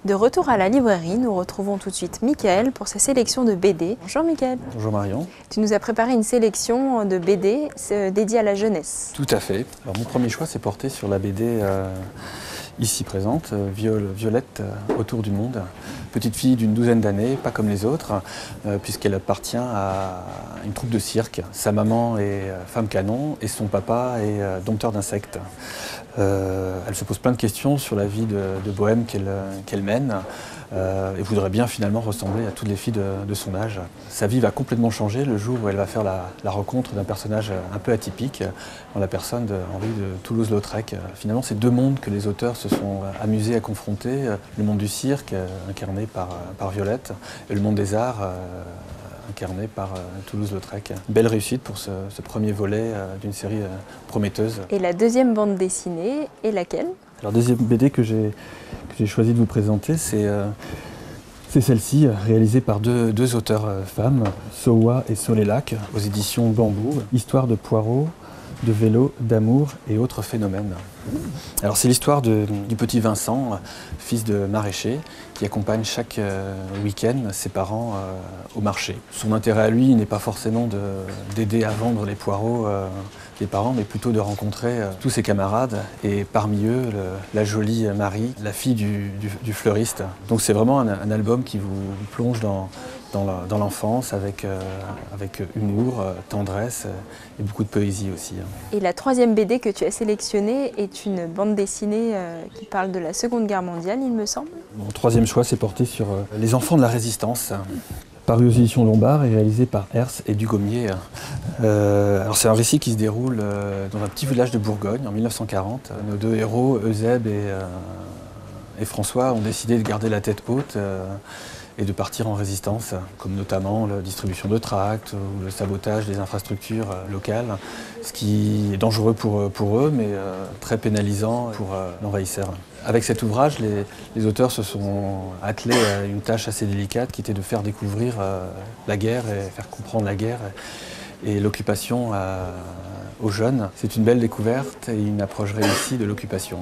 De retour à la librairie, nous retrouvons tout de suite Mickaël pour sa sélection de BD. Bonjour Mickaël. Bonjour Marion. Tu nous as préparé une sélection de BD dédiée à la jeunesse. Tout à fait. Alors, mon premier choix s'est porté sur la BD ici présente, Violette autour du monde. Petite fille d'une douzaine d'années, pas comme les autres, puisqu'elle appartient à une troupe de cirque. Sa maman est femme canon et son papa est dompteur d'insectes. Elle se pose plein de questions sur la vie de bohème qu'elle mène et voudrait bien finalement ressembler à toutes les filles de son âge. Sa vie va complètement changer le jour où elle va faire la rencontre d'un personnage un peu atypique, dans la personne d'Henri de Toulouse-Lautrec. Finalement, c'est deux mondes que les auteurs se sont amusés à confronter, le monde du cirque, incarné par Violette, et le monde des arts, incarné par Toulouse-Lautrec. Belle réussite pour ce premier volet d'une série prometteuse. Et la deuxième bande dessinée est laquelle? Alors, deuxième BD que j'ai choisi de vous présenter, c'est celle-ci, réalisée par deux auteurs femmes, Sowa et Solélac, aux éditions Bambou. Histoire de poireaux, de vélo, d'amour et autres phénomènes. Alors c'est l'histoire du petit Vincent, fils de maraîcher, qui accompagne chaque week-end ses parents au marché. Son intérêt à lui n'est pas forcément d'aider à vendre les poireaux des parents, mais plutôt de rencontrer tous ses camarades, et parmi eux la jolie Marie, la fille du fleuriste. Donc c'est vraiment un album qui vous plonge dans l'enfance avec humour, tendresse et beaucoup de poésie aussi. Et la troisième BD que tu as sélectionnée est une bande dessinée qui parle de la Seconde Guerre mondiale, il me semble. Mon troisième choix s'est porté sur les enfants de la résistance, paru aux éditions Lombard et réalisé par Hers et Dugommier. Alors c'est un récit qui se déroule dans un petit village de Bourgogne en 1940. Nos deux héros, Eusèbe et François, ont décidé de garder la tête haute et de partir en résistance, comme notamment la distribution de tracts ou le sabotage des infrastructures locales, ce qui est dangereux pour eux, mais très pénalisant pour l'envahisseur. Avec cet ouvrage, les auteurs se sont attelés à une tâche assez délicate qui était de faire découvrir la guerre et faire comprendre la guerre et l'occupation aux jeunes. C'est une belle découverte et une approche réussie de l'occupation.